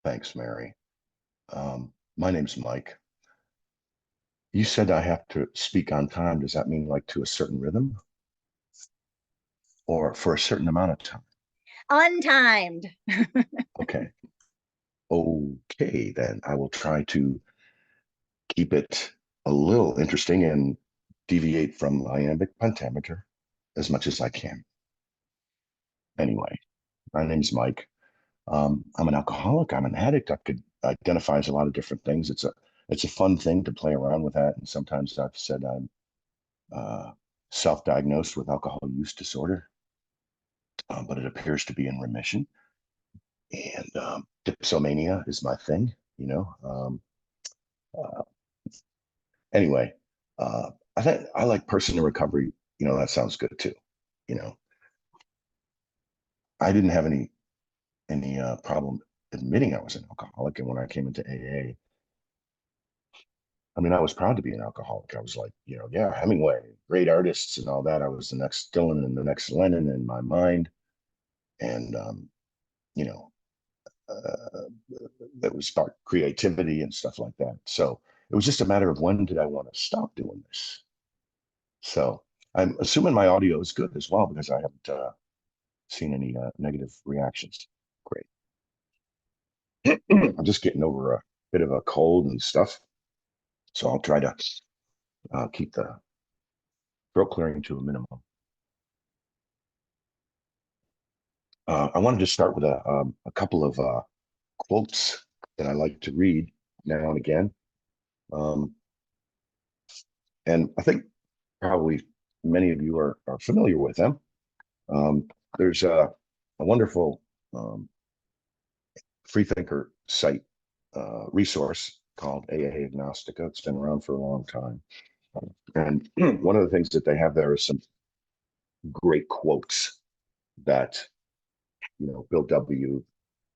Thanks, Mary. My name's Mike. You said I have to speak on time. Does that mean like to a certain rhythm or for a certain amount of time? Untimed. Okay. Okay, then I will try to keep it a little interesting and deviate from iambic pentameter as much as I can. Anyway, my name's Mike. I'm an alcoholic. I'm an addict. I could identify as a lot of different things. It's a fun thing to play around with that. And sometimes I've said I'm uh, self-diagnosed with alcohol use disorder, but it appears to be in remission. And dipsomania is my thing, you know. Uh, anyway, I think I like person in recovery. That sounds good too. You know, I didn't have any problem admitting I was an alcoholic, and when I came into AA, I mean, I was proud to be an alcoholic. I was like, yeah, Hemingway, great artists and all that. I was the next Dylan and the next Lennon in my mind, and you know, uh, that would spark creativity and stuff like that. So it was just a matter of when did I want to stop doing this. So I'm assuming my audio is good as well because I haven't seen any negative reactions. Great. I'm just getting over a bit of a cold and stuff, so I'll try to keep the throat clearing to a minimum. I wanted to start with a couple of quotes that I like to read now and again. Um, and I think probably many of you are familiar with them. There's a wonderful freethinker site resource called AA Agnostica. It's been around for a long time. And one of the things that they have there is some great quotes that, Bill W.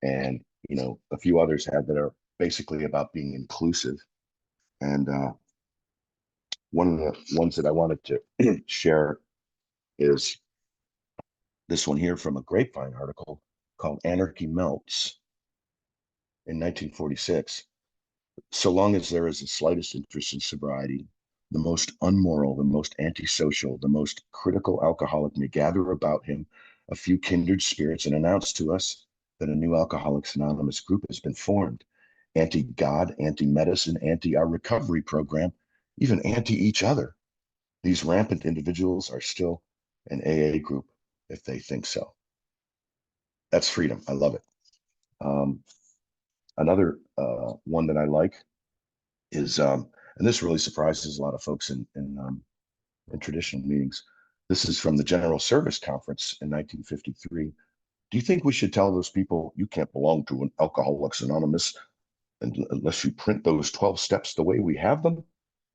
and, a few others have that are basically about being inclusive. And one of the ones that I wanted to share is this one here from a Grapevine article called Anarchy Melts in 1946. So long as there is the slightest interest in sobriety, the most unmoral, the most antisocial, the most critical alcoholic may gather about him a few kindred spirits and announce to us that a new Alcoholics Anonymous group has been formed. Anti-God, anti-medicine, anti-our recovery program, even anti each other. These rampant individuals are still an AA group if they think so. That's freedom. I love it. Another one that I like is, and this really surprises a lot of folks in traditional meetings. This is from the General Service Conference in 1953. Do you think we should tell those people you can't belong to an Alcoholics Anonymous unless you print those 12 steps the way we have them?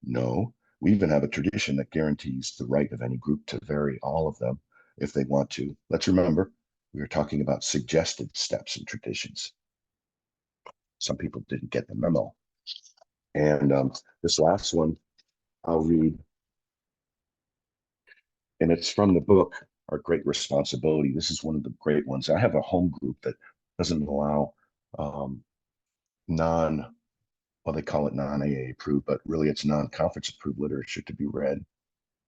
No, we even have a tradition that guarantees the right of any group to vary all of them if they want to. Let's remember, we are talking about suggested steps and traditions. Some people didn't get the memo. And this last one I'll read, and it's from the book, Our Great Responsibility. This is one of the great ones. I have a home group that doesn't allow um, non, well, they call it non-AA approved, but really it's non-conference approved literature to be read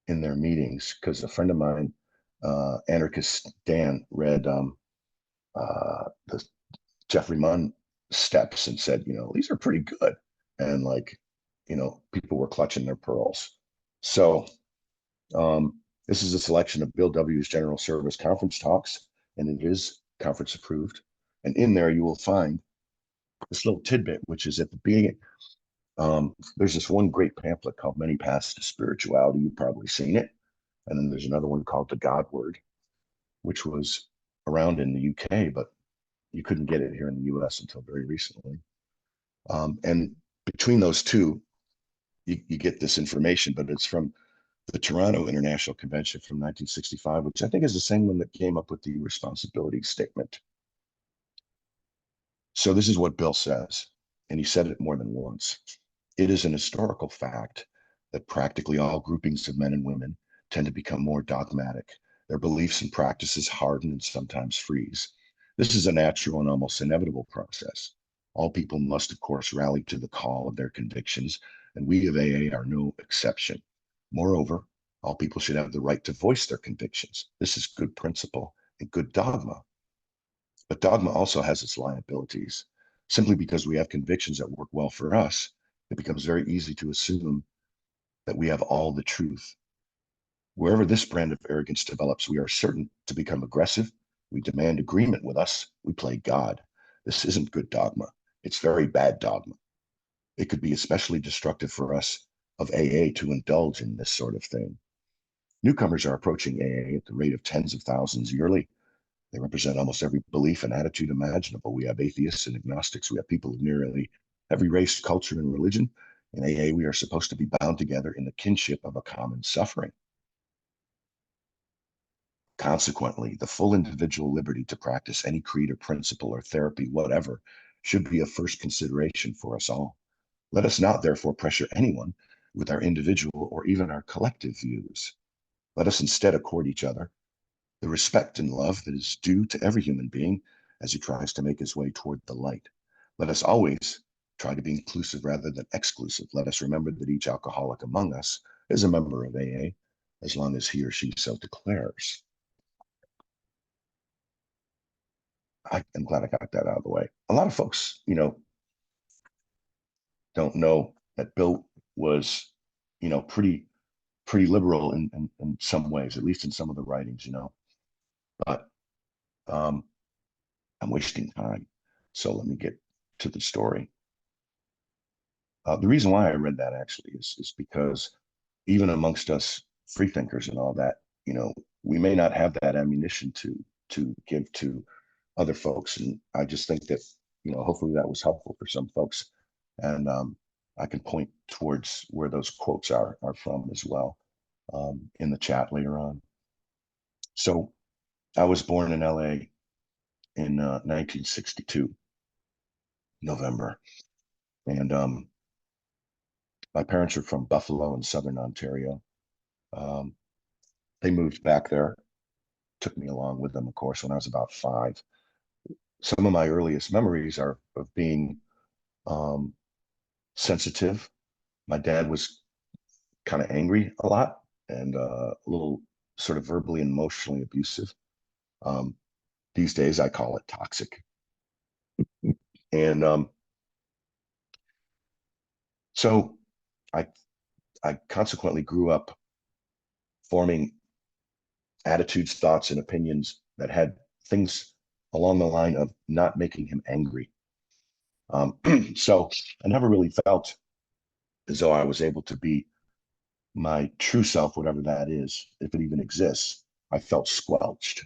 in their meetings. Because a friend of mine, anarchist Dan, read the Jeffrey Munn steps and said, these are pretty good. And like, people were clutching their pearls. So this is a selection of Bill W.'s General Service Conference talks, and it is conference approved. And in there, you will find this little tidbit, which is at the beginning. There's this one great pamphlet called Many Paths to Spirituality. You've probably seen it. And then there's another one called The God Word, which was around in the UK, but you couldn't get it here in the US until very recently. And between those two, you get this information, but it's from the Toronto International Convention from 1965, which I think is the same one that came up with the responsibility statement. So this is what Bill says, and he said it more than once. It is an historical fact that practically all groupings of men and women tend to become more dogmatic. Their beliefs and practices harden and sometimes freeze. This is a natural and almost inevitable process. All people must, of course, rally to the call of their convictions, and we of AA are no exception. Moreover, all people should have the right to voice their convictions. This is good principle and good dogma. But dogma also has its liabilities. Simply because we have convictions that work well for us, it becomes very easy to assume that we have all the truth. Wherever this brand of arrogance develops, we are certain to become aggressive. We demand agreement with us. We play God. This isn't good dogma. It's very bad dogma. It could be especially destructive for us of AA to indulge in this sort of thing. Newcomers are approaching AA at the rate of tens of thousands yearly. They represent almost every belief and attitude imaginable. We have atheists and agnostics. We have people of nearly every race, culture, and religion. In AA, we are supposed to be bound together in the kinship of a common suffering. Consequently, the full individual liberty to practice any creed or principle or therapy, whatever, should be a first consideration for us all. Let us not, therefore, pressure anyone with our individual or even our collective views. Let us instead accord each other the respect and love that is due to every human being as he tries to make his way toward the light. Let us always try to be inclusive rather than exclusive. Let us remember that each alcoholic among us is a member of AA, as long as he or she so declares. I'm glad I got that out of the way. A lot of folks, don't know that Bill was, pretty liberal in some ways, at least in some of the writings. But um, I'm wasting time. So let me get to the story. The reason why I read that actually is because even amongst us freethinkers and all that, we may not have that ammunition to give to other folks. And I just think that, hopefully that was helpful for some folks. And I can point towards where those quotes are from as well in the chat later on. So I was born in LA in 1962, November. And my parents are from Buffalo in Southern Ontario. Um, they moved back there, took me along with them, of course, when I was about 5. Some of my earliest memories are of being um, sensitive. My dad was kind of angry a lot and a little sort of verbally and emotionally abusive. Um, these days, I call it toxic. And so I, I consequently grew up forming attitudes, thoughts, and opinions that had things along the line of not making him angry. So I never really felt as though I was able to be my true self, whatever that is, if it even exists. I felt squelched.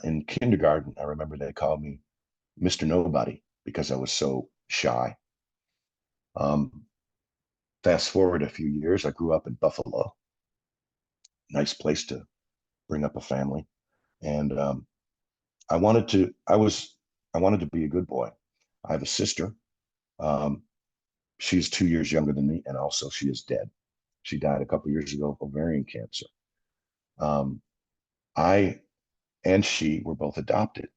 In kindergarten, I remember they called me Mr. Nobody because I was so shy. Um, Fast forward a few years, I grew up in Buffalo, nice place to bring up a family, and I wanted to. I wanted to be a good boy. I have a sister. Um, she's 2 years younger than me, and also she is dead. She died a couple years ago of ovarian cancer. Um, I and she were both adopted.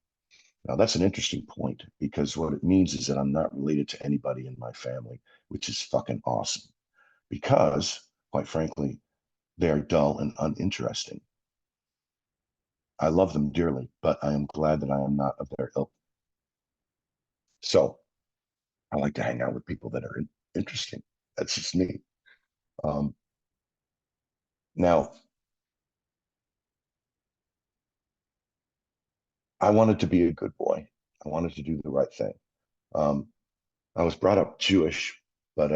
Now, that's an interesting point because what it means is that I'm not related to anybody in my family, which is fucking awesome. Because, quite frankly, they are dull and uninteresting. I love them dearly, but I am glad that I am not of their ilk. So I like to hang out with people that are interesting. That's just me. Um, Now, I wanted to be a good boy. I wanted to do the right thing. Um, I was brought up Jewish, but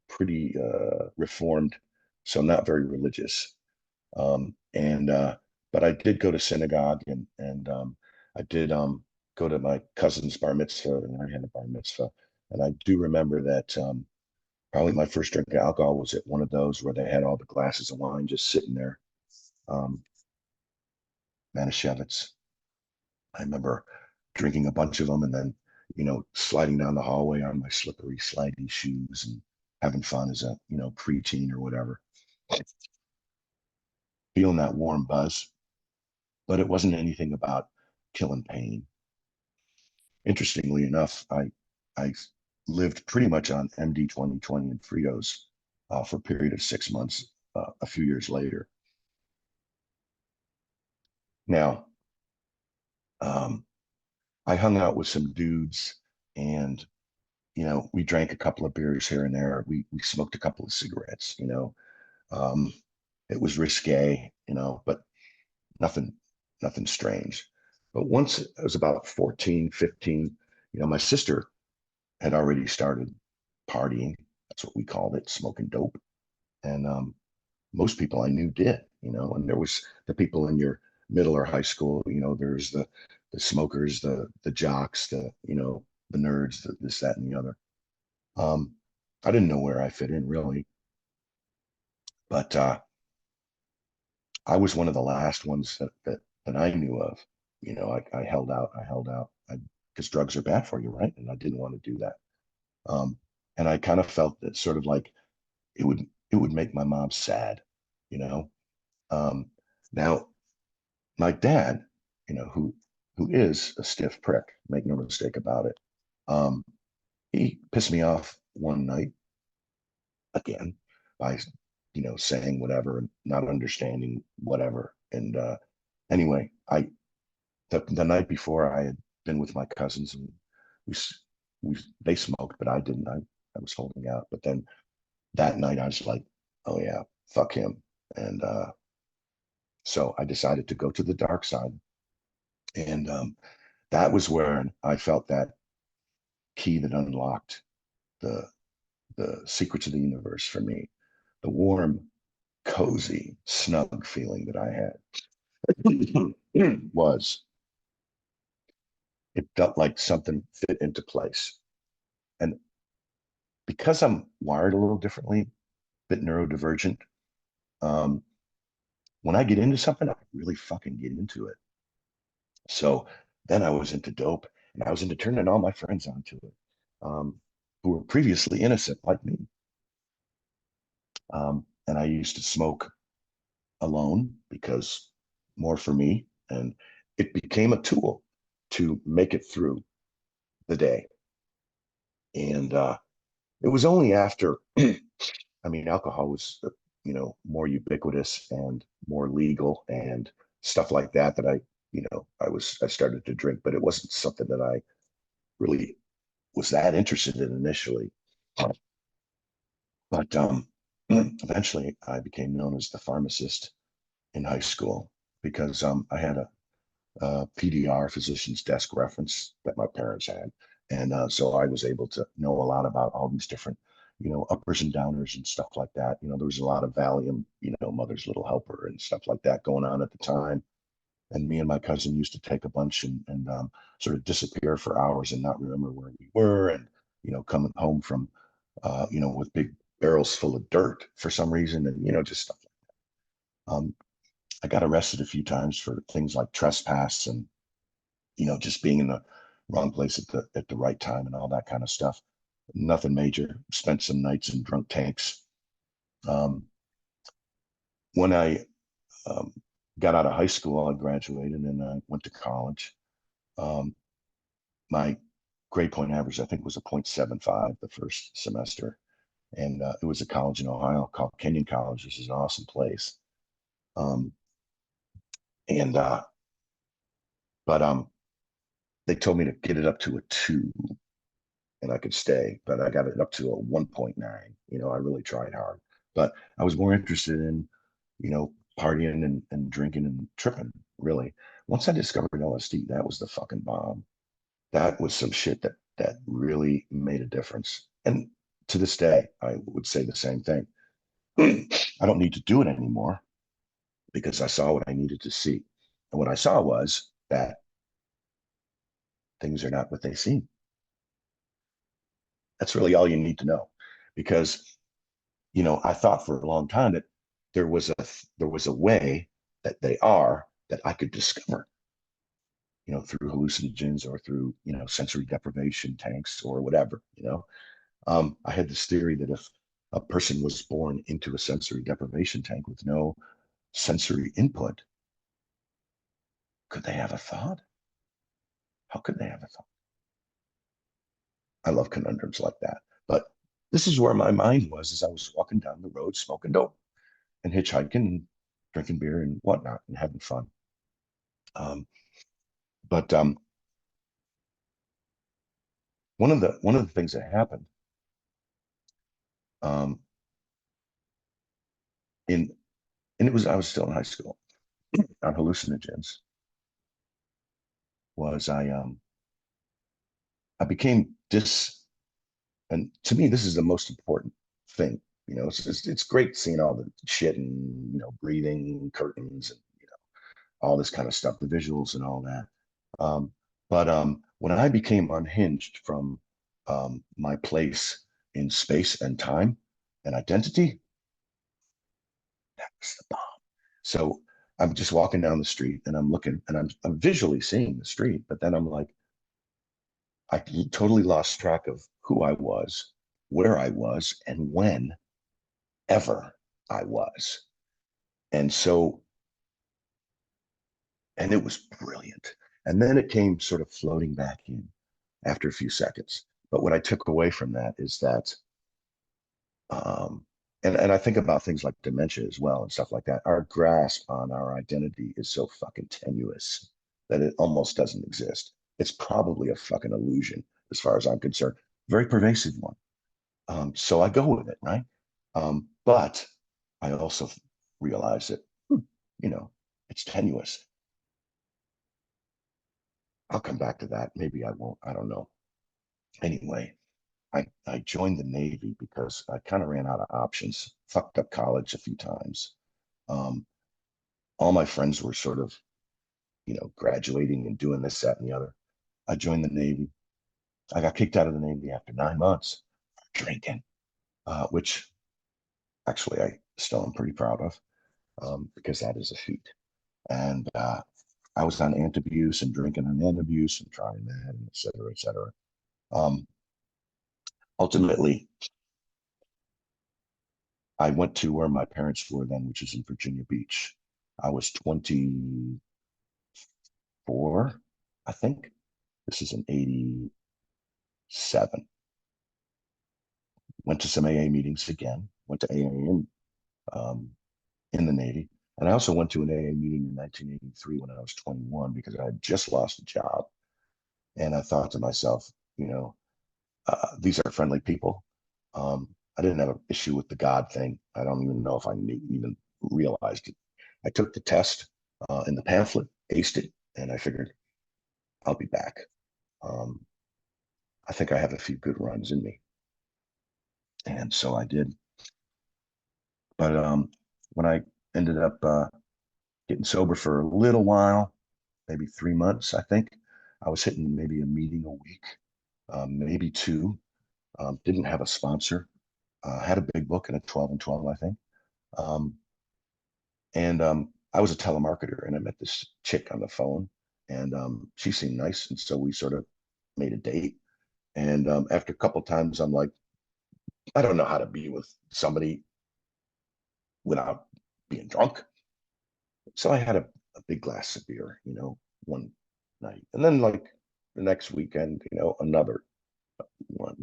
pretty reformed, so not very religious. And But I did go to synagogue and I did go to my cousin's bar mitzvah and I had a bar mitzvah. And I do remember that probably my first drink of alcohol was at one of those where they had all the glasses of wine just sitting there. Um, Manischewitz. I remember drinking a bunch of them and then, sliding down the hallway on my slippery, slidey shoes and having fun as a, preteen or whatever, feeling that warm buzz. But it wasn't anything about killing pain. interestingly enough, I lived pretty much on MD 2020 and Fritos for a period of 6 months a few years later. Now, um, I hung out with some dudes and, we drank a couple of beers here and there. We smoked a couple of cigarettes, um, it was risque, but nothing, nothing strange. But once I was about 14, 15, my sister had already started partying. That's what we called it, smoking dope. And most people I knew did, and there was the people in your middle or high school, there's the smokers, the jocks, the nerds, this, that, and the other. I didn't know where I fit in really, but I was one of the last ones that I knew of. I held out, because drugs are bad for you, right? And I didn't want to do that. Um, and I kind of felt that sort of like it would it would make my mom sad, you know. Um, Now my dad, who is a stiff prick, make no mistake about it. Um, he pissed me off one night again by saying whatever and not understanding whatever. And anyway, the night before I had been with my cousins and we we they smoked, but I didn't. I was holding out. But then that night I was like, oh yeah, fuck him. And so I decided to go to the dark side. And that was where I felt that key that unlocked the secrets of the universe for me. The warm, cozy, snug feeling that I had was it felt like something fit into place. And because I'm wired a little differently, a bit neurodivergent, um, when I get into something, I really fucking get into it. So then I was into dope and I was into turning all my friends onto it, who were previously innocent like me. And I used to smoke alone because more for me. And it became a tool to make it through the day. And it was only after, I mean, alcohol was, more ubiquitous and more legal and stuff like that that I started to drink, but it wasn't something that I really was that interested in initially. But eventually I became known as the pharmacist in high school because I had a PDR, physician's desk reference, that my parents had. And so I was able to know a lot about all these different, uppers and downers and stuff like that. There was a lot of Valium, Mother's Little Helper and stuff like that going on at the time. And me and my cousin used to take a bunch and sort of disappear for hours and not remember where we were. And, coming home from, with big barrels full of dirt for some reason and, just stuff like that. I got arrested a few times for things like trespass and just being in the wrong place at the right time and all that kind of stuff. Nothing major. Spent some nights in drunk tanks. Um, when I um, got out of high school, I graduated and I went to college. Um, my grade point average, I think, was a 0.75 the first semester. And it was a college in Ohio called Kenyon College. This is an awesome place. Um, and but they told me to get it up to a 2 and I could stay, but I got it up to a 1.9. I really tried hard, but I was more interested in, partying and drinking and tripping, really. Once I discovered LSD, that was the fucking bomb. That was some shit that really made a difference. And to this day, I would say the same thing. I don't need to do it anymore because I saw what I needed to see. And what I saw was that things are not what they seem. That's really all you need to know because I thought for a long time that there was a way that they are that I could discover, through hallucinogens or through, sensory deprivation tanks or whatever, I had this theory that if a person was born into a sensory deprivation tank with no sensory input, could they have a thought? How could they have a thought? I love conundrums like that. But this is where my mind was as I was walking down the road, smoking dope and hitchhiking and drinking beer and whatnot and having fun. Um, but one of the things that happened um, in and it was I was still in high school on hallucinogens was I became and to me this is the most important thing. It's great seeing all the shit and breathing curtains and all this kind of stuff, the visuals and all that. But when I became unhinged from my place in space and time and identity, that was the bomb. So I'm just walking down the street and I'm looking and I'm visually seeing the street, but then I'm like, I totally lost track of who I was, where I was, and when ever I was. And so, and it was brilliant. And then it came sort of floating back in after a few seconds. But what I took away from that is that, um, and I think about things like dementia as well and stuff like that. Our grasp on our identity is so fucking tenuous that it almost doesn't exist. It's probably a fucking illusion as far as I'm concerned. Very pervasive one. So I go with it, right? But I also realize that, you know, it's tenuous. I'll come back to that. Maybe I won't. I don't know. Anyway, I joined the Navy because I kind of ran out of options, fucked up college a few times. Um, all my friends were sort of, graduating and doing this, that, and the other. I joined the Navy. I got kicked out of the Navy after 9 months for drinking, which actually I still am pretty proud of because that is a feat. And I was on antabuse and drinking on antabuse and trying that, and et cetera, et cetera. Um, Ultimately, I went to where my parents were then, which is in Virginia Beach. I was 24, I think. This is in 87. Went to some AA meetings again, went to AA in the Navy. And I also went to an AA meeting in 1983 when I was 21 because I had just lost a job. And I thought to myself, these are friendly people. I didn't have an issue with the God thing. I don't even know if I even realized it. I took the test in the pamphlet, aced it, and I figured I'll be back. Um, I think I have a few good runs in me. And so I did. But when I ended up getting sober for a little while, maybe 3 months, I think, I was hitting maybe a meeting a week, maybe two. Didn't have a sponsor. Had a big book and a 12 and 12, I think. Um, and I was a telemarketer and I met this chick on the phone and she seemed nice. And so we sort of made a date. And after a couple of times, I'm like, I don't know how to be with somebody without being drunk. So I had a big glass of beer, one night. And then like the next weekend, another one,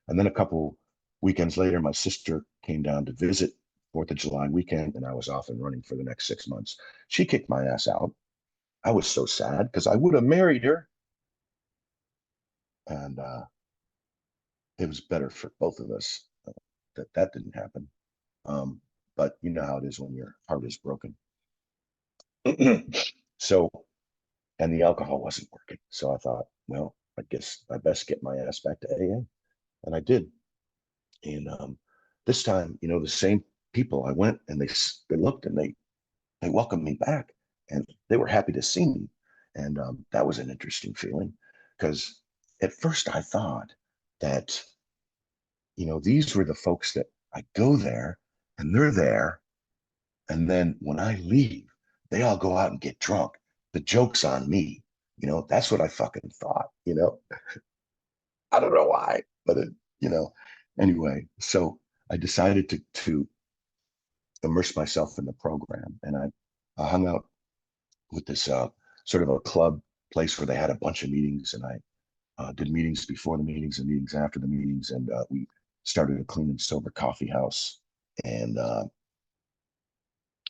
and then a couple weekends later, my sister came down to visit 4th of July weekend, and I was off and running for the next 6 months. She kicked my ass out. I was so sad because I would have married her, and it was better for both of us that didn't happen. Um, but you know how it is when your heart is broken. So, and the alcohol wasn't working. So I thought, well, I guess I best get my ass back to AA, and I did. And this time, the same people I went and they looked and they welcomed me back and they were happy to see me. And that was an interesting feeling because at first I thought that, these were the folks that I go there and they're there. And then when I leave, they all go out and get drunk. The joke's on me. That's what I fucking thought. I don't know why, but you know, anyway, so I decided to immerse myself in the program and I hung out with this sort of a club place where they had a bunch of meetings and I did meetings before the meetings and meetings after the meetings, and we started a clean and sober coffee house. And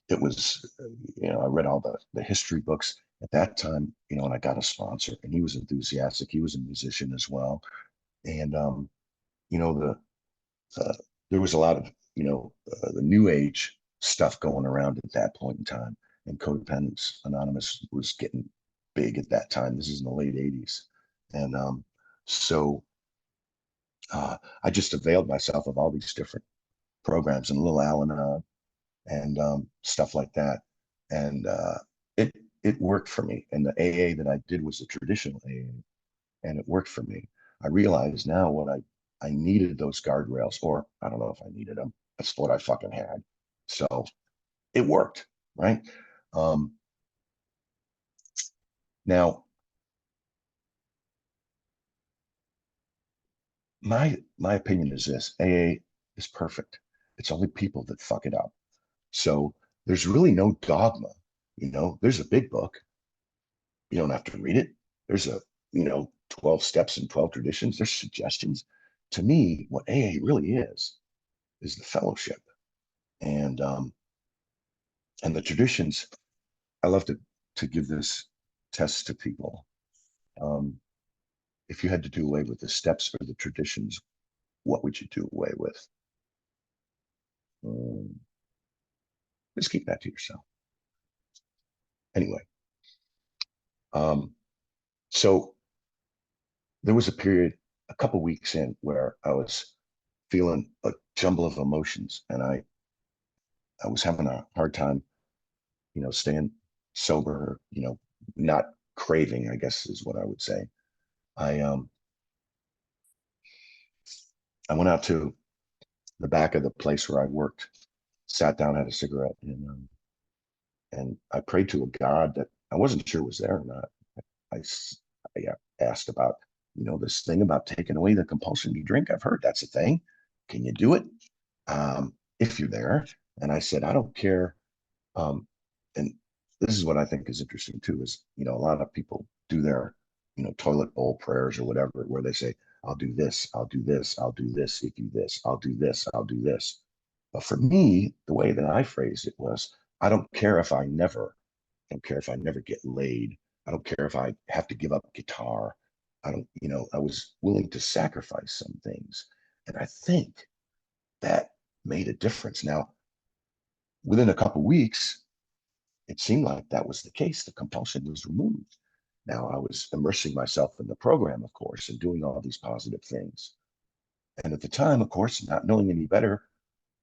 it was, I read all the history books at that time, and I got a sponsor, and he was enthusiastic. He was a musician as well, and you know, there was a lot of the new age stuff going around at that point in time, and Codependence Anonymous was getting big at that time. This is in the late '80s, and so I just availed myself of all these different programs and Little Al-Anon and stuff like that, and it worked for me. And the AA that I did was a traditional AA, and it worked for me. I realize now what I needed those guardrails, or I don't know if I needed them. That's what I fucking had. So it worked, right? Um, Now, my opinion is this: AA is perfect. It's only people that fuck it up. So there's really no dogma. There's a big book. You don't have to read it. There's 12 steps and 12 traditions. There's suggestions. To me, what AA really is the fellowship. And the traditions. I love to give this test to people. If you had to do away with the steps or the traditions, what would you do away with? Um, just keep that to yourself. Anyway, so there was a period, a couple weeks in, where I was feeling a jumble of emotions, and I was having a hard time, staying sober, not craving, I guess is what I would say. I I went out to the back of the place where I worked, sat down, had a cigarette, and I prayed to a God that I wasn't sure was there or not. I, I asked about, this thing about taking away the compulsion to drink. I've heard that's a thing. Can you do it? If you're there. And I said, I don't care. And this is what I think is interesting too, is, a lot of people do their, toilet bowl prayers or whatever, where they say, I'll do this, I'll do this, I'll do this, if you this, I'll do this, I'll do this. But for me, the way that I phrased it was, I don't care if I don't care if I never get laid. I don't care if I have to give up guitar. I don't, I was willing to sacrifice some things. And I think that made a difference. Now, within a couple of weeks, it seemed like that was the case. The compulsion was removed. Now I was immersing myself in the program, of course, and doing all these positive things. And at the time, of course, not knowing any better,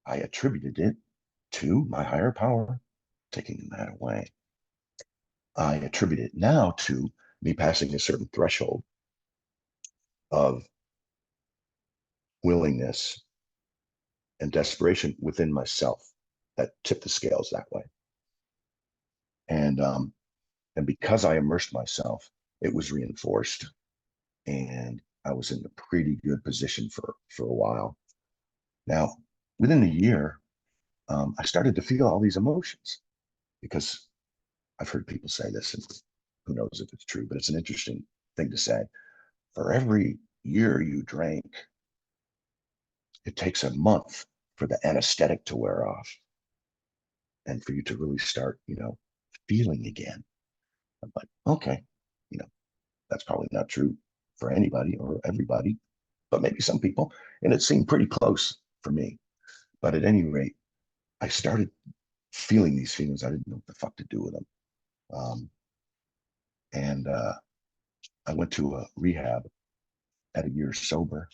I attributed it to my higher power taking that away. I attribute it now to me passing a certain threshold of willingness and desperation within myself that tipped the scales that way. And because I immersed myself, it was reinforced, and I was in a pretty good position for a while. Now, within a year, I started to feel all these emotions, because I've heard people say this, and who knows if it's true, but it's an interesting thing to say. For every year you drank, it takes a month for the anesthetic to wear off and for you to really start, feeling again. I'm like, okay, you know, that's probably not true for anybody or everybody, but maybe some people. And it seemed pretty close for me. But at any rate, I started feeling these feelings. I didn't know what the fuck to do with them. Um, and I went to a rehab at a year sober,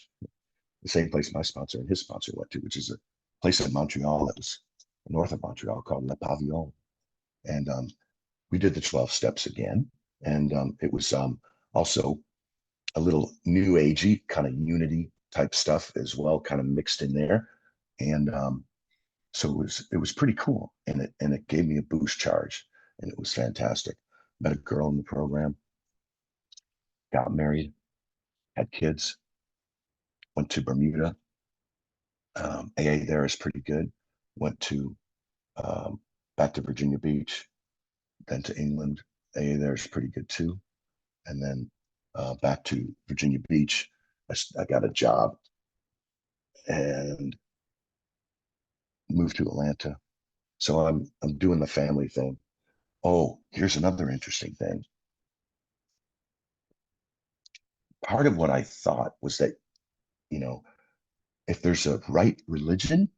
the same place my sponsor and his sponsor went to, which is a place in Montreal that was north of Montreal called Le Pavillon. And we did the 12 steps again. And it was also a little new agey kind of unity type stuff as well, kind of mixed in there. And so it was pretty cool. And it gave me a boost charge, and it was fantastic. Met a girl in the program, got married, had kids, went to Bermuda. AA there is pretty good. Went to um, back to Virginia Beach, then to England. AA there is pretty good too. And then back to Virginia Beach. I got a job and moved to Atlanta. So I'm doing the family thing. Oh, here's another interesting thing. Part of what I thought was that, you know, if there's a right religion,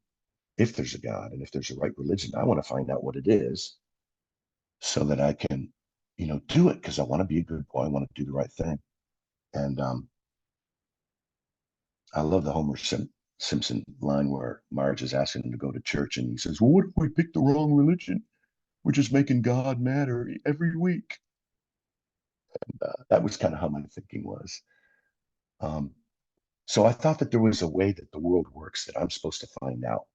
if there's a God and if there's a right religion, I want to find out what it is so that I can, do it because I want to be a good boy. I want to do the right thing. And I love the Simpson line where Marge is asking him to go to church and he says, well, what if we pick the wrong religion? We're just making God mad every week. That was kind of how my thinking was. Um, so I thought that there was a way that the world works that I'm supposed to find out.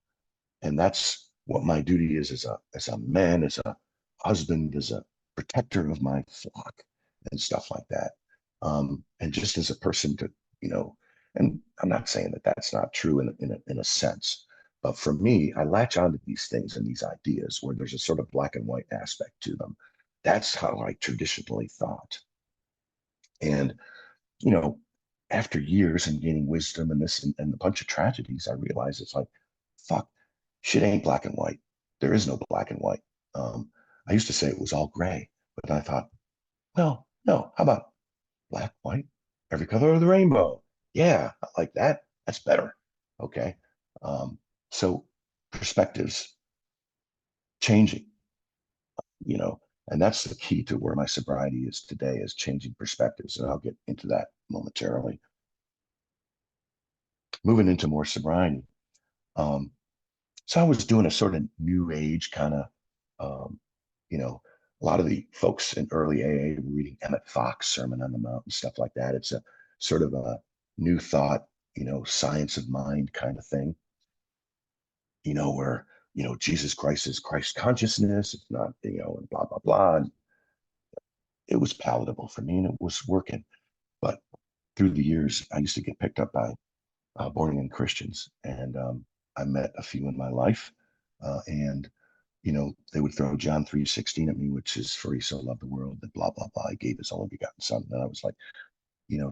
And that's what my duty is as a man, as a husband, as a protector of my flock and stuff like that. And just as a person to, you know, and I'm not saying that that's not true in a sense, but for me, I latch onto these things and these ideas where there's a sort of black and white aspect to them. That's how I traditionally thought. And, you know, after years and gaining wisdom and this and a bunch of tragedies, I realized it's like, fuck, shit ain't black and white. There is no black and white. I used to say it was all gray, but I thought, no, how about black, white, every color of the rainbow? Yeah, I like that. That's better. Okay. Um, so perspectives changing, you know, and that's the key to where my sobriety is today is changing perspectives. And I'll get into that momentarily. Moving into more sobriety. Um, So I was doing a sort of new age kind of, um, you know, a lot of the folks in early AA were reading Emmett Fox, Sermon on the Mount and stuff like that. It's a sort of a new thought, science of mind kind of thing, where, Jesus Christ is Christ consciousness. It's not, and blah, blah, blah. And it was palatable for me and it was working. But through the years, I used to get picked up by born again Christians. And I met a few in my life. And they would throw John 3:16 at me, which is for he so loved the world that blah, blah, blah. He gave his only begotten son. And I was like,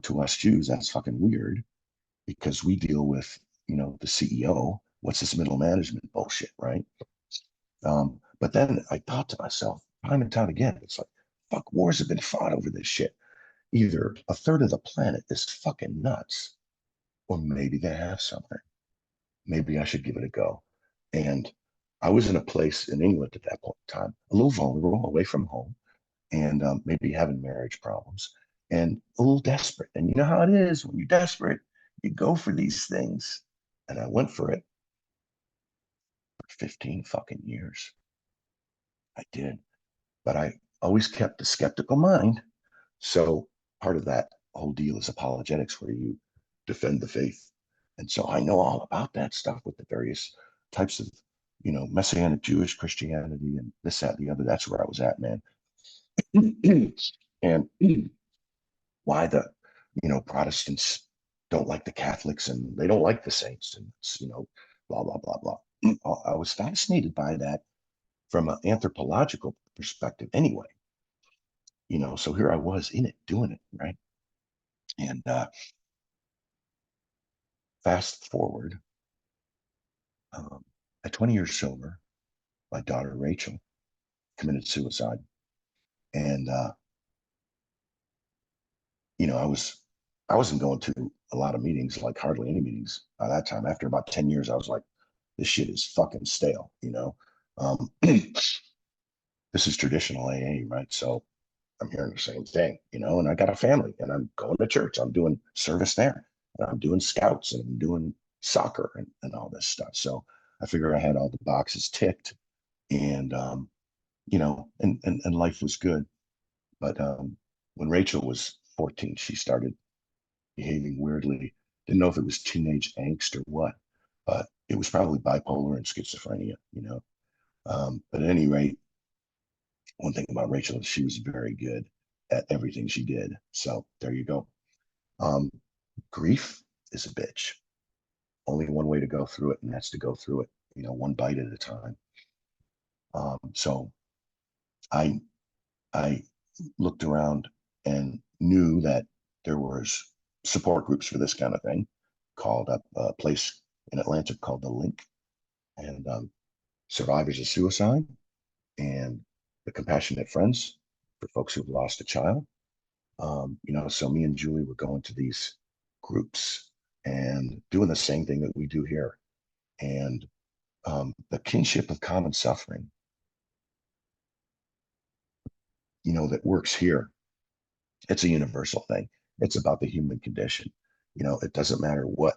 to us Jews, that's fucking weird because we deal with, the CEO. What's this middle management bullshit, right? But then I thought to myself, time and time again, it's like, fuck, wars have been fought over this shit. Either a third of the planet is fucking nuts, or maybe they have something. Maybe I should give it a go. And I was in a place in England at that point in time, a little vulnerable, away from home, and maybe having marriage problems and a little desperate. And you know how it is when you're desperate, you go for these things. And I went for it for 15 fucking years. I did. But I always kept a skeptical mind. So part of that whole deal is apologetics, where you defend the faith. And so I know all about that stuff with the various types of, Messianic Jewish Christianity and this, that, and the other. That's where I was at, man. And why the, Protestants don't like the Catholics and they don't like the saints and it's, blah, blah, blah, blah. I was fascinated by that from an anthropological perspective anyway. So here I was in it, doing it, right? And fast forward, at 20 years sober, my daughter Rachel committed suicide, and I wasn't going to a lot of meetings, like hardly any meetings by that time. After about 10 years, I was like, this shit is fucking stale. This is traditional AA, right? So I'm hearing the same thing, and I got a family and I'm going to church. I'm doing service there and I'm doing scouts and I'm doing soccer and all this stuff. So I figure I had all the boxes ticked and, and life was good. But when Rachel was 14, she started behaving weirdly. Didn't know if it was teenage angst or what, but it was probably bipolar and schizophrenia. But at any rate, one thing about Rachel is she was very good at everything she did. So there you go. Um, Grief is a bitch. Only one way to go through it, and that's to go through it, one bite at a time. So I I looked around and knew that there was support groups for this kind of thing, called up a place in Atlanta called The Link, and survivors of suicide, and the Compassionate Friends for folks who've lost a child. So me and Julie were going to these groups and doing the same thing that we do here. And the kinship of common suffering, that works here, it's a universal thing. It's about the human condition. It doesn't matter what,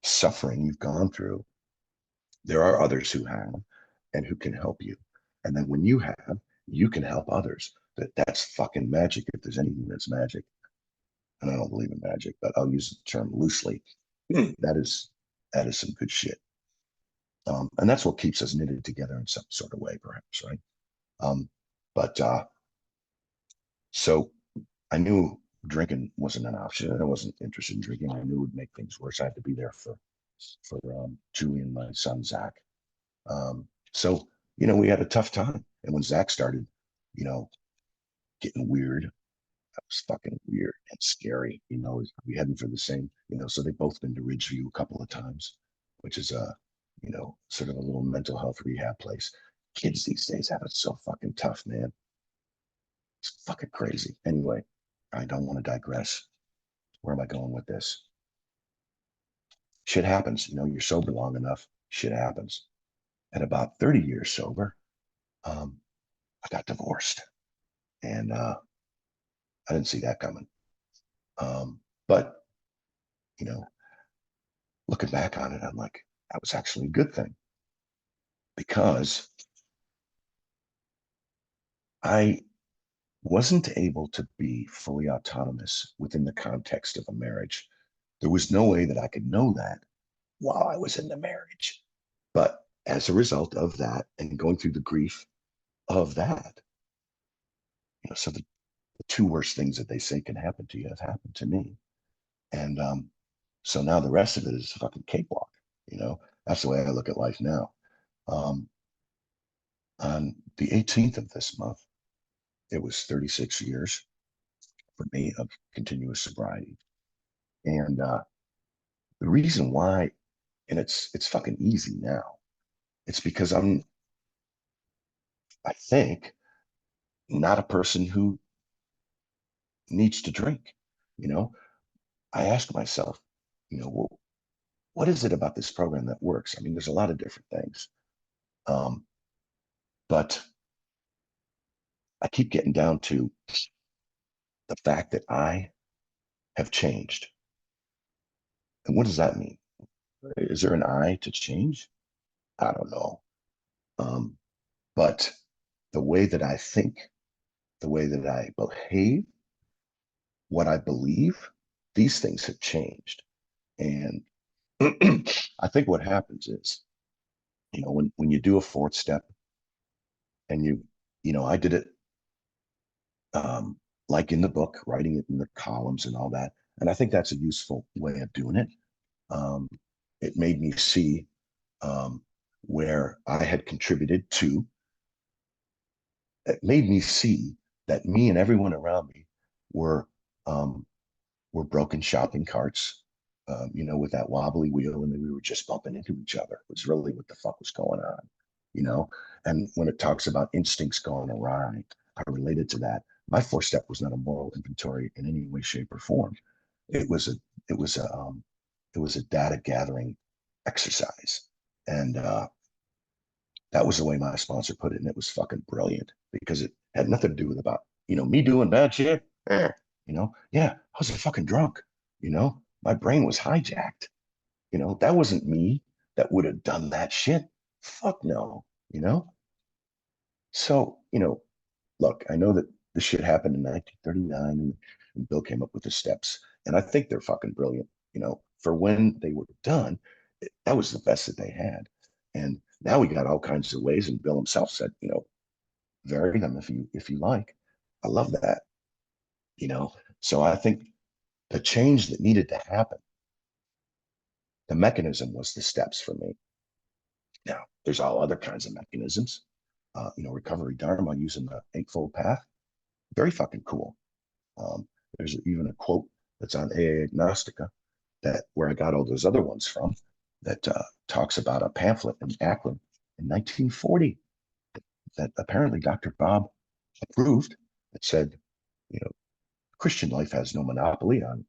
suffering you've gone through. There are others who have and who can help you. And then when you have, you can help others. That's fucking magic if there's anything that's magic. And I don't believe in magic, but I'll use the term loosely. That is some good shit. And that's what keeps us knitted together in some sort of way, perhaps, right? But so I knew drinking wasn't an option. I wasn't interested in drinking. I knew it would make things worse. I had to be there for Julie and my son Zach. So we had a tough time. And when Zach started, getting weird, that was fucking weird and scary. We heading for the same. So they've both been to Ridgeview a couple of times, which is sort of a little mental health rehab place. Kids these days have it so fucking tough, man. It's fucking crazy. Anyway, I don't want to digress. Where am I going with this? Shit happens. You're sober long enough, shit happens. At about 30 years sober, I got divorced. And I didn't see that coming. But, looking back on it, I'm like, that was actually a good thing. Because I wasn't able to be fully autonomous within the context of a marriage. There was no way that I could know that while I was in the marriage. But as a result of that and going through the grief of that, so the two worst things that they say can happen to you have happened to me. And so now the rest of it is a fucking cakewalk. That's the way I look at life now. On the 18th of this month, it was 36 years for me of continuous sobriety. And the reason why, and it's fucking easy now, it's because I think, not a person who needs to drink. I ask myself, well, what is it about this program that works? I mean, there's a lot of different things. But I keep getting down to the fact that I have changed. And what does that mean? Is there an I to change? I don't know. But the way that I think, the way that I behave, what I believe, these things have changed. And I think what happens is, when you do a fourth step and I did it like in the book, writing it in the columns and all that. And I think that's a useful way of doing it. It made me see where I had contributed to. It made me see that me and everyone around me were broken shopping carts, with that wobbly wheel, and then we were just bumping into each other. It was really what the fuck was going on. And when it talks about instincts going awry, I related to that. My fourth step was not a moral inventory in any way, shape, or form. It was a data gathering exercise, and that was the way my sponsor put it, and it was fucking brilliant because it had nothing to do with about me doing bad shit. Yeah, I was a fucking drunk. My brain was hijacked. That wasn't me that would have done that shit. Fuck no. So look, I know that this shit happened in 1939, and Bill came up with the steps, and I think they're fucking brilliant. For when they were done, that was the best that they had. And now we got all kinds of ways, and Bill himself said, vary them if you like. I love that. So I think the change that needed to happen, the mechanism was the steps for me. Now, there's all other kinds of mechanisms. Recovery Dharma using the Eightfold Path, very fucking cool. There's even a quote that's on AA Agnostica that where I got all those other ones from that talks about a pamphlet in Akron in 1940 that apparently Dr. Bob approved that said, you know, Christian life has no monopoly on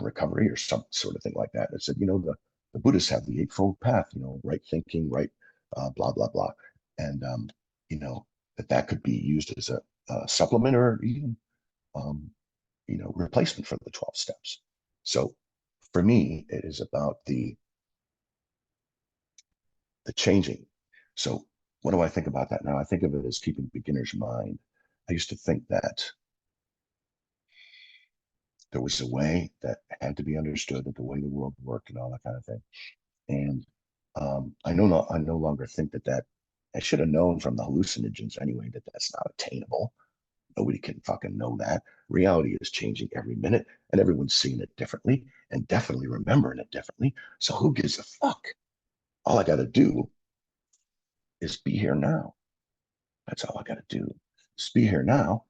recovery or some sort of thing like that. It said, the Buddhists have the Eightfold Path, right thinking, right, blah, blah, blah. And, that could be used as a supplement or even, replacement for the 12 steps. So for me, it is about the changing. So what do I think about that now? I think of it as keeping beginner's mind. I used to think that there was a way that had to be understood, that the way the world worked and all that kind of thing. And I no longer think that I should have known from the hallucinogens anyway that that's not attainable. Nobody can fucking know that. Reality is changing every minute, and everyone's seeing it differently and definitely remembering it differently. So who gives a fuck? All I got to do is be here now. That's all I got to do. Just be here now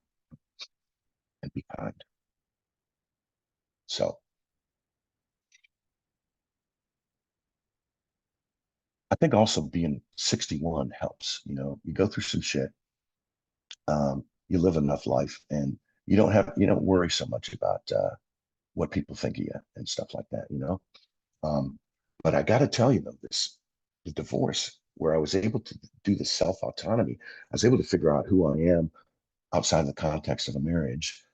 and be kind. So I think also being 61 helps. You go through some shit. You live enough life, and you don't worry so much about what people think of you and stuff like that. Um, but I got to tell you though, the divorce where I was able to do the self autonomy, I was able to figure out who I am outside the context of a marriage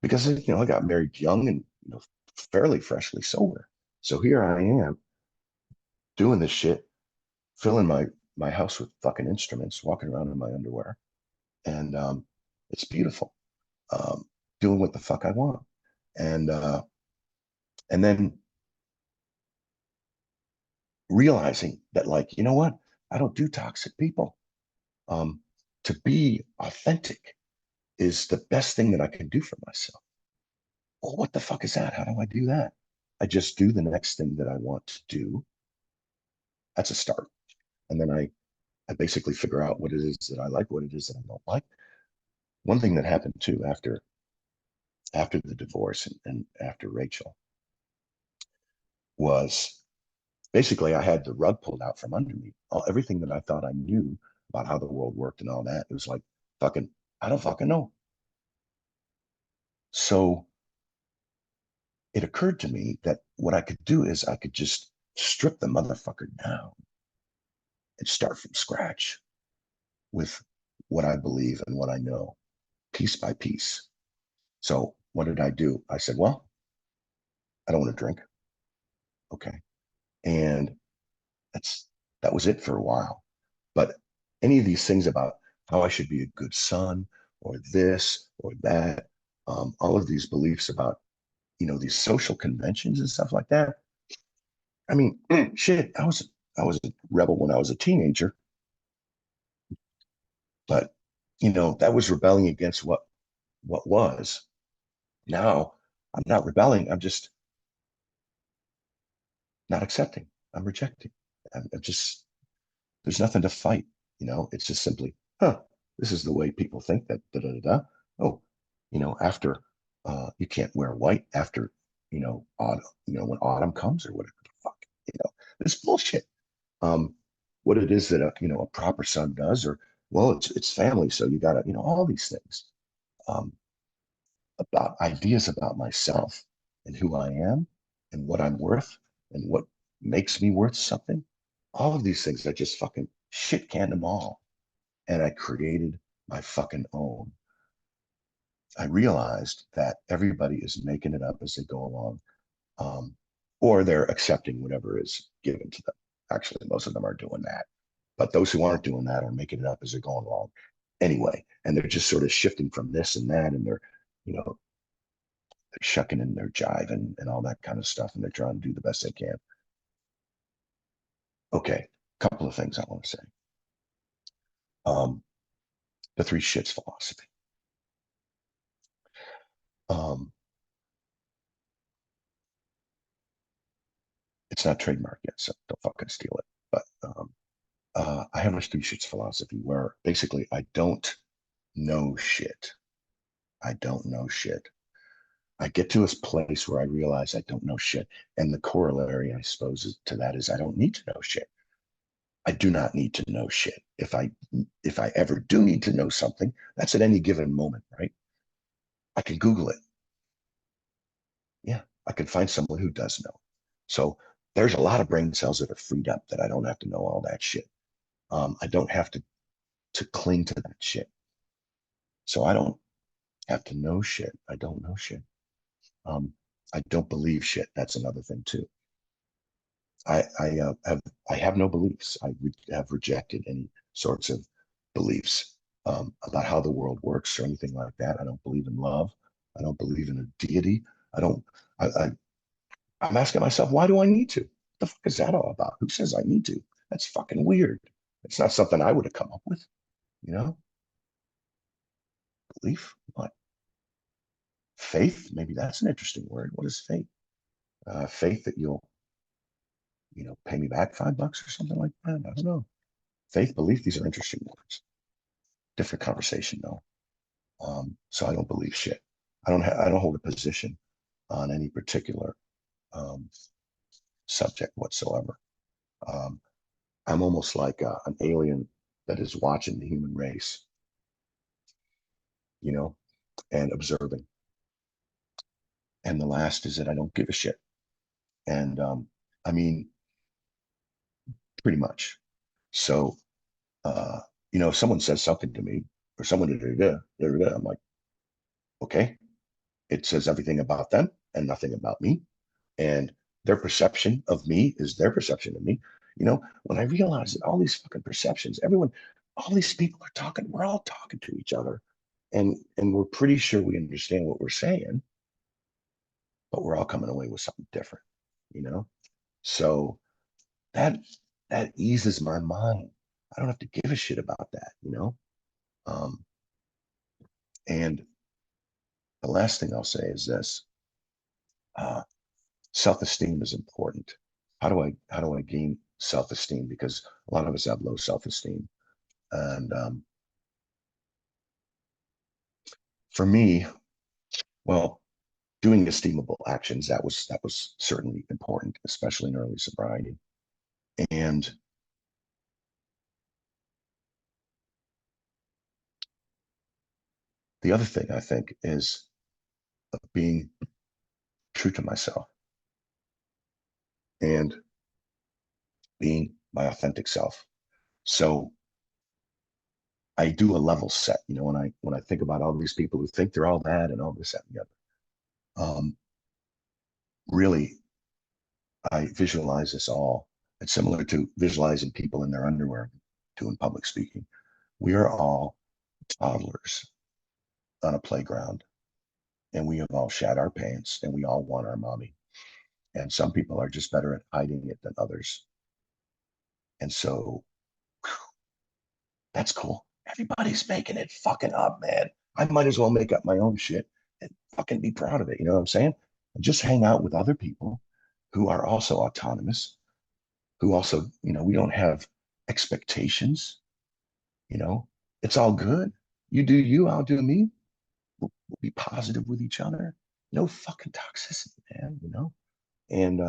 because I got married young and fairly freshly sober. So here I am doing this shit, filling my house with fucking instruments, walking around in my underwear, and it's beautiful. Um, doing what the fuck I want, and then realizing that, like, you know what, I don't do toxic people. Um, to be authentic is the best thing that I can do for myself. Well, what the fuck is that? How do I do that? I just do the next thing that I want to do. That's a start. And then I basically figure out what it is that I like, what it is that I don't like. One thing that happened too after the divorce and after Rachel was basically I had the rug pulled out from under me. Everything that I thought I knew about how the world worked and all that, it was like fucking, I don't fucking know. So it occurred to me that what I could do is I could just strip the motherfucker down and start from scratch with what I believe and what I know, piece by piece. So what did I do? I said, well, I don't want to drink. Okay. And that was it for a while. But any of these things about how I should be a good son or this or that, all of these beliefs about, these social conventions and stuff like that. I mean, shit, I was a rebel when I was a teenager, but that was rebelling against what was. Now I'm not rebelling. I'm just not accepting. I'm rejecting. I'm just there's nothing to fight. It's just simply, this is the way people think that da da da da. Oh, after you can't wear white after autumn, when autumn comes or whatever the fuck, it's bullshit. Um, what it is that a proper son does, or well, it's family, so you gotta, all these things. Um, about ideas about myself and who I am and what I'm worth and what makes me worth something. All of these things, I just fucking shit canned them all. And I created my fucking own. I realized that everybody is making it up as they go along, um, or they're accepting whatever is given to them. Actually, most of them are doing that. But those who aren't doing that are making it up as they're going along anyway. And they're just sort of shifting from this and that. And you know, they're shucking and they're jiving and all that kind of stuff. And they're trying to do the best they can. Okay, couple of things I want to say. Um, the three shits philosophy. Um, it's not trademarked yet, so don't fucking steal it. But I have a three shits philosophy where basically I don't know shit. I don't know shit. I get to a place where I realize I don't know shit. And the corollary, I suppose, to that is I don't need to know shit. I do not need to know shit. If I ever do need to know something, that's at any given moment, right? I can Google it. Yeah, I can find someone who does know. So there's a lot of brain cells that are freed up that I don't have to know all that shit. I don't have to cling to that shit. So I don't have to know shit. I don't know shit. Um, I don't believe shit. That's another thing too. I have no beliefs. Have rejected any sorts of beliefs about how the world works or anything like that. I don't believe in love. I don't believe in a deity. I don't. I I'm asking myself, why do I need to? What the fuck is that all about? Who says I need to? That's fucking weird. It's not something I would have come up with. You know, belief. What? Faith? Maybe that's an interesting word. What is faith? Faith that you'll pay me back $5 or something like that. I don't know. Faith, belief, these are interesting words. Different conversation though. So I don't believe shit. I don't hold a position on any particular um, subject whatsoever. Um, I'm almost like an alien that is watching the human race, you know, and observing. And the last is that I don't give a shit. And I mean, pretty much. So, uh, if someone says something to me or someone, I'm like, okay, it says everything about them and nothing about me. And their perception of me is their perception of me. When I realize that all these fucking perceptions, all these people are talking, we're all talking to each other, and we're pretty sure we understand what we're saying, but we're all coming away with something different, you know? So that that eases my mind. I don't have to give a shit about that. Um, and the last thing I'll say is this: uh, self-esteem is important. How do I gain self-esteem? Because a lot of us have low self-esteem, and for me, well, doing esteemable actions, that was certainly important, especially in early sobriety. And the other thing I think is being true to myself and being my authentic self. So I do a level set, when I think about all these people who think they're all that and all this, that, and the other. Really, I visualize this all. It's similar to visualizing people in their underwear doing public speaking. We are all toddlers on a playground, and we have all shat our pants, and we all want our mommy. And some people are just better at hiding it than others. And so that's cool. Everybody's making it fucking up, man. I might as well make up my own shit and fucking be proud of it. You know what I'm saying? And just hang out with other people who are also autonomous, who also, we don't have expectations. You know, it's all good. You do you, I'll do me. We'll be positive with each other. No fucking toxicity, man. And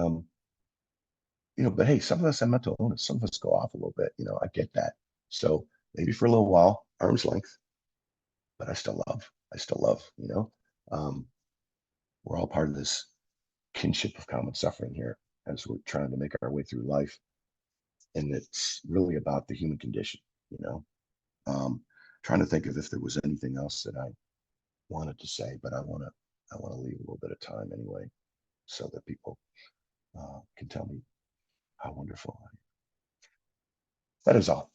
but hey, some of us have mental illness. Some of us go off a little bit. I get that. So maybe for a little while, arm's length, but I still love. I still love. Um, we're all part of this kinship of common suffering here as we're trying to make our way through life. And it's really about the human condition, you know. Trying to think of if there was anything else that I wanted to say, but I want to leave a little bit of time anyway, so that people can tell me how wonderful I am. That is all.